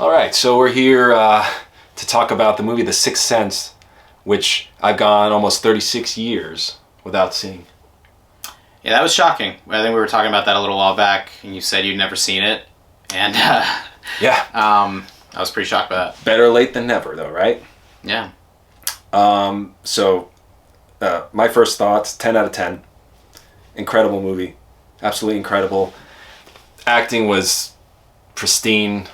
All right, so we're here to talk about the movie The Sixth Sense, which I've gone almost 36 years without seeing. Yeah, that was shocking. I think we were talking about that a little while back, and you said you'd never seen it, and Yeah. I was pretty shocked by that. Better late than never, though, right? Yeah. So, my first thoughts, 10 out of 10. Incredible movie. Absolutely incredible. Acting was pristine,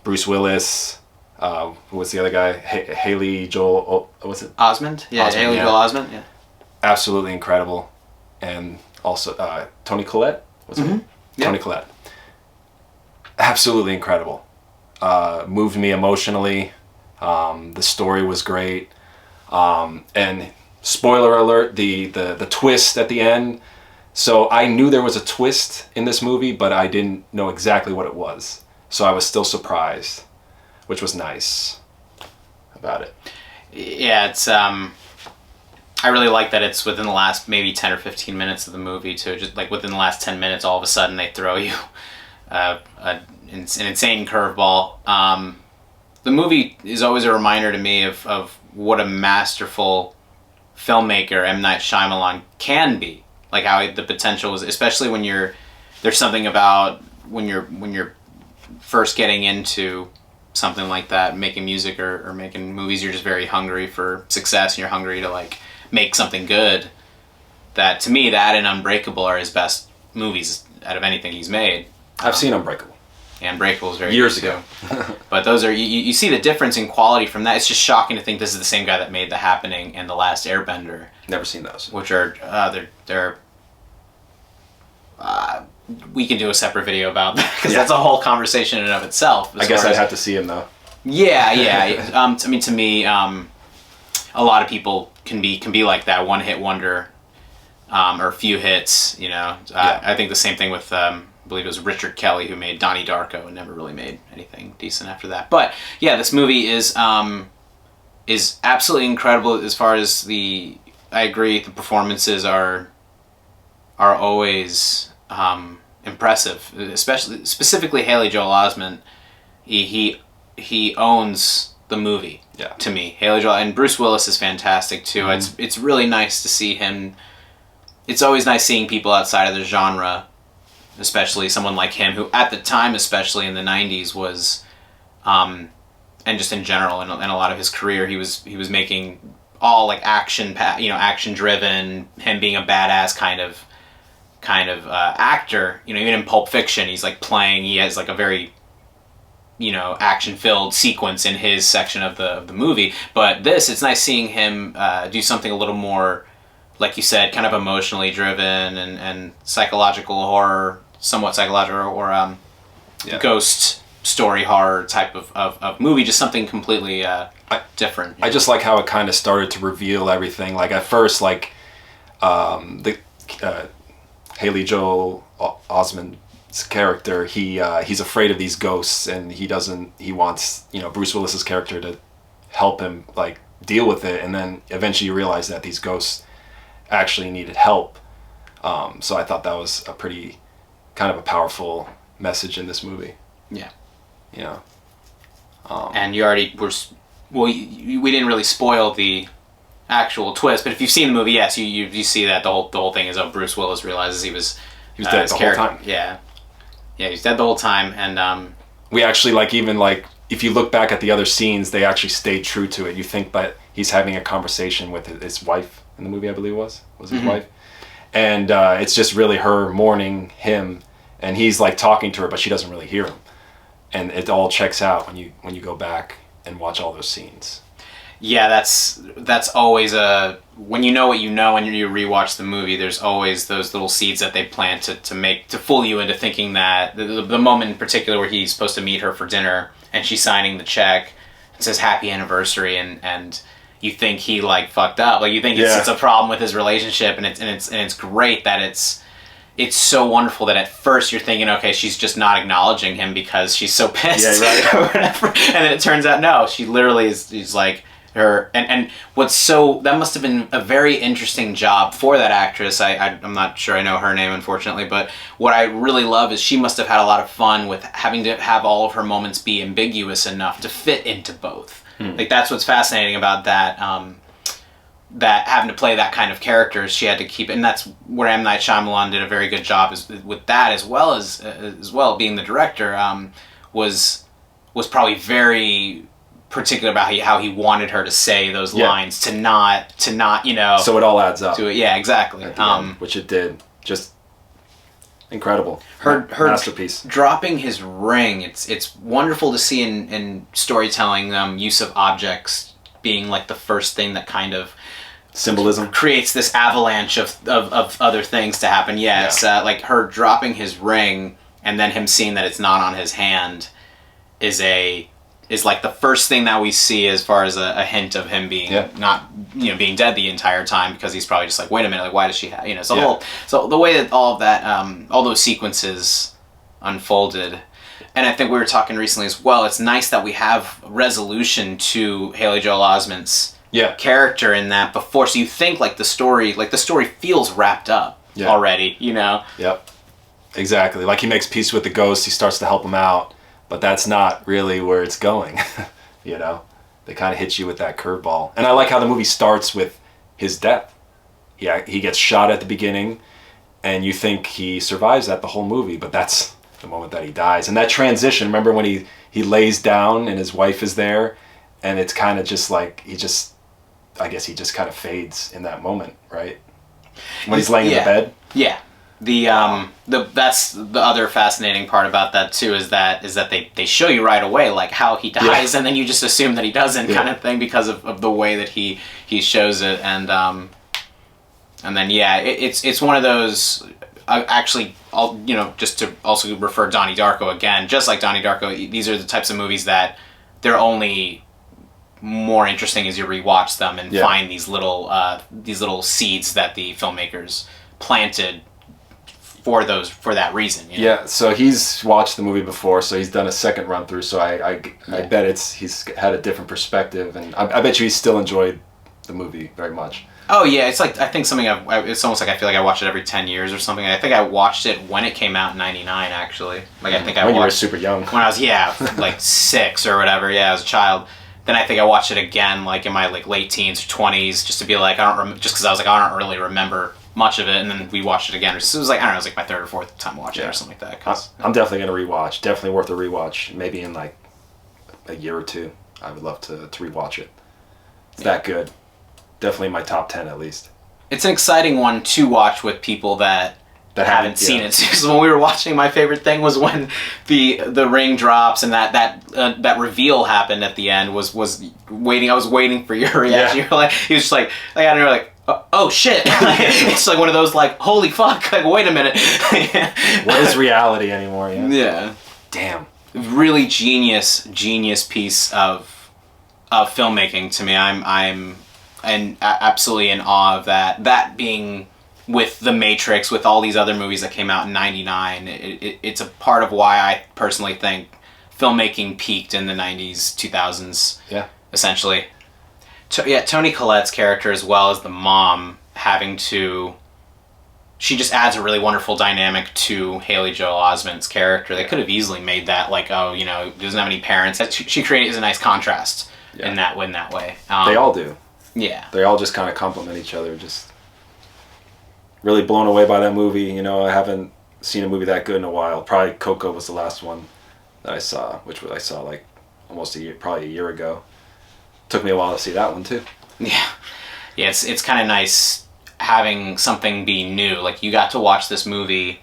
Bruce Willis, who was the other guy? Haley Joel, was it? Osment? Yeah, Osment, Haley yeah. Joel Osment, yeah. Absolutely incredible. And also, Toni Collette? Was it? Yeah. Toni Collette. Absolutely incredible. Moved me emotionally. The story was great. And spoiler alert, the twist at the end. So I knew there was a twist in this movie, but I didn't know exactly what it was. So I was still surprised, which was nice about it. Yeah, it's I really like that it's within the last maybe 10 or 15 minutes of the movie too. Just like within the last 10 minutes, all of a sudden they throw you an insane curveball. The movie is always a reminder to me of what a masterful filmmaker M. Night Shyamalan can be. Like how the potential is, especially when there's something about when you're first getting into something like that, making music or making movies, you're just very hungry for success and you're hungry to like make something good. That to me, that and Unbreakable are his best movies out of anything he's made. I've seen Unbreakable. And Unbreakable is very years good ago. too. But those are you see the difference in quality from that. It's just shocking to think this is the same guy that made The Happening and The Last Airbender. Never seen those. Which are they're we can do a separate video about that because that's a whole conversation in and of itself. I guess I'd have to see him though. Yeah. I mean, to me, a lot of people can be like that, one hit wonder, or a few hits. I think the same thing with I believe it was Richard Kelly who made Donnie Darko and never really made anything decent after that. But yeah, this movie is absolutely incredible as far as I agree, the performances are always impressive, specifically Haley Joel Osment. He owns the movie. Yeah. To me, Haley Joel and Bruce Willis is fantastic too. Mm-hmm. It's really nice to see him. It's always nice seeing people outside of the genre, especially someone like him who at the time, especially in the 90s, was and just in general in a lot of his career, he was making all like action driven, him being a badass kind of actor. Even in Pulp Fiction, he's like playing. He has like a very action filled sequence in his section of the movie. But it's nice seeing him do something a little more, like you said, kind of emotionally driven and psychological horror, somewhat psychological or ghost story horror type of movie. Just something completely different. I just like how it kind of started to reveal everything. Like at first, like the Haley Joel Osment's character, he's afraid of these ghosts, and he wants Bruce Willis's character to help him like deal with it, and then eventually you realize that these ghosts actually needed help. So I thought that was a pretty kind of a powerful message in this movie. Yeah. And you already were. Well, we didn't really spoil the actual twist, but if you've seen the movie, yes, you see that the whole thing is Bruce Willis realizes he was dead the whole time. Yeah, he's dead the whole time, and we actually even if you look back at the other scenes, they actually stayed true to it. You think that he's having a conversation with his wife in the movie, I believe was his wife, and it's just really her mourning him, and he's like talking to her, but she doesn't really hear him, and it all checks out when you go back and watch all those scenes. Yeah, that's always when you know what you know and you rewatch the movie, there's always those little seeds that they plant to fool you into thinking that the moment in particular where he's supposed to meet her for dinner and she's signing the check, it says happy anniversary, and you think he like fucked up, like you think it's a problem with his relationship, and it's great that it's so wonderful that at first you're thinking, okay, she's just not acknowledging him because she's so pissed, right. or whatever, and then it turns out no, she literally is like her and what's so that must have been a very interesting job for that actress. I'm not sure I know her name, unfortunately, but what I really love is she must have had a lot of fun with having to have all of her moments be ambiguous enough to fit into both. Like that's what's fascinating about that. That having to play that kind of character, she had to keep, and that's where M. Night Shyamalan did a very good job with that, as well being the director. Was probably very particular about how he wanted her to say those lines to not So it all adds up. to it. Yeah, exactly. At the end, which it did. Just incredible. Her masterpiece. Dropping his ring. It's wonderful to see in storytelling use of objects being like the first thing that kind of Symbolism creates this avalanche of other things to happen. Yes, like her dropping his ring and then him seeing that it's not on his hand is like the first thing that we see as far as a hint of him being not being dead the entire time, because he's probably just like, wait a minute, like why does she have so the way that all of that all those sequences unfolded. And I think we were talking recently as well, it's nice that we have resolution to Haley Joel Osment's character in that before, so you think like the story feels wrapped up already, Yep, exactly. Like he makes peace with the ghost, he starts to help him out, but that's not really where it's going. They kind of hit you with that curveball. And I like how the movie starts with his death. He gets shot at the beginning, and you think he survives that the whole movie, but that's the moment that he dies. And that transition, remember when he lays down and his wife is there, and it's kind of just like I guess he just kind of fades in that moment, right? When he's laying in the bed. Yeah. That's the other fascinating part about that too, is that they show you right away like how he dies, and then you just assume that he doesn't, kind of thing, because of the way that he shows it, and then it's one of those. Actually, just to also refer Donnie Darko again, just like Donnie Darko, these are the types of movies that they're only more interesting as you rewatch them and find these little seeds that the filmmakers planted for that reason. Yeah, so he's watched the movie before, so he's done a second run through. So I bet he's had a different perspective, and I bet you he still enjoyed the movie very much. Oh yeah, it's like I think something it's almost like I feel like I watch it every 10 years or something. I think I watched it when it came out in '99 actually. Like I think I watched when you were super young. When I was like 6 or whatever. Yeah, as a child. Then I think I watched it again like in my like late teens or 20s, just to be like just because I was like I don't really remember much of it, and then we watched it again. So it was like, I don't know, it was like my third or fourth time watching it or something like that. I'm definitely gonna rewatch. Definitely worth a rewatch. Maybe in like a year or two, I would love to rewatch it. It's that good. Definitely in my top 10 at least. It's an exciting one to watch with people that haven't seen it. So when we were watching, my favorite thing was when the ring drops and that reveal happened at the end. Was waiting. I was waiting for your reaction. You're like, he was just like I don't know, like. Oh shit! It's like one of those like, holy fuck! Like, wait a minute. What is reality anymore? Yeah. Damn. Really genius piece of filmmaking to me. I'm absolutely in awe of that. That being with The Matrix, with all these other movies that came out in '99. It's a part of why I personally think filmmaking peaked in the '90s, 2000s. Yeah. Essentially. Toni Collette's character, as well as the mom, she just adds a really wonderful dynamic to Haley Joel Osment's character. They could have easily made that like, doesn't have any parents. She created a nice contrast in that way. They all do. Yeah. They all just kind of complement each other. Just really blown away by that movie. I haven't seen a movie that good in a while. Probably Coco was the last one that I saw, which I saw like almost probably a year ago. Took me a while to see that one too. Yeah, it's kind of nice having something be new. Like, you got to watch this movie,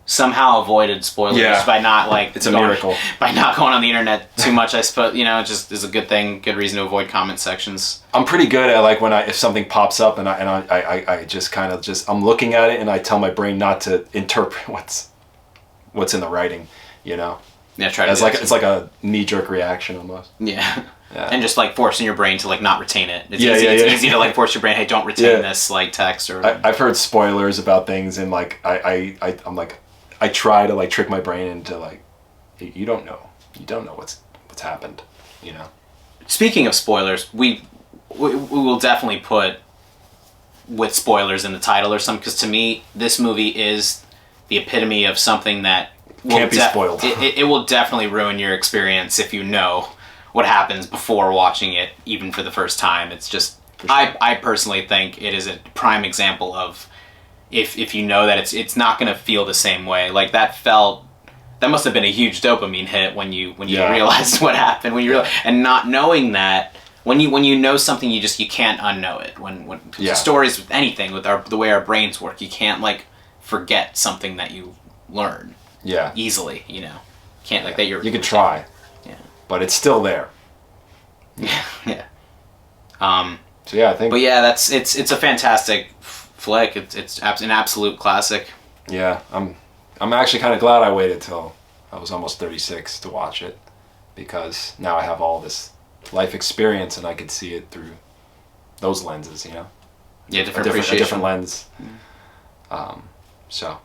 somehow avoided spoilers by not like it's a miracle by not going on the internet too much. I suppose it just is a good thing, good reason to avoid comment sections. I'm pretty good at like if something pops up and I just kind of I'm looking at it and I tell my brain not to interpret what's in the writing. Yeah, try to. It's like a knee-jerk reaction almost. Yeah. And just like forcing your brain to like not retain it. It's easy to like force your brain, hey, don't retain this like text or. I've heard spoilers about things, and like I'm like, I try to like trick my brain into like, you don't know what's happened, Speaking of spoilers, we will definitely put with spoilers in the title or something, because to me, this movie is the epitome of something that Can't be spoiled. It will definitely ruin your experience if you know what happens before watching it, even for the first time. It's just, For sure. I personally think it is a prime example of if you know that it's not going to feel the same way. Like that must have been a huge dopamine hit when you Yeah. realized what happened. And not knowing that, when you know something, you can't unknow it. When Yeah. stories with anything, with the way our brains work, you can't like forget something that you learn Yeah. easily. Can't like that. You could try. Yeah. But it's still there. Yeah. So yeah, I think. But yeah, it's a fantastic flick. It's an absolute classic. Yeah, I'm actually kind of glad I waited till I was almost 36 to watch it, because now I have all this life experience and I could see it through those lenses, Yeah, a different different appreciation. lens. So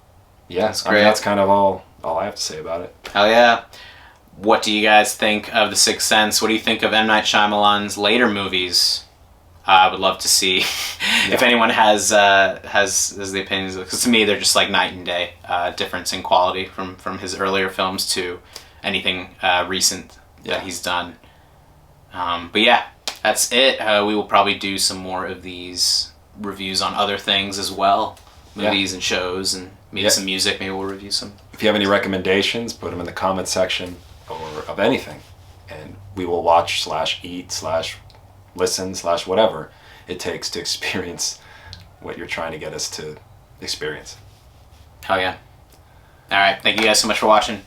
yeah, That's I mean, great. that's kind of all I have to say about it. Hell yeah. What do you guys think of The Sixth Sense? What do you think of M. Night Shyamalan's later movies? I would love to see if anyone has the opinions, because to me they're just like night and day difference in quality from his earlier films to anything recent that he's done. But yeah, that's it. We will probably do some more of these reviews on other things as well, movies and shows, and maybe some music. Maybe we'll review some. If you have any recommendations, put them in the comment section or of anything, and we will watch / eat / listen / whatever it takes to experience what you're trying to get us to experience. Hell yeah. All right. Thank you guys so much for watching.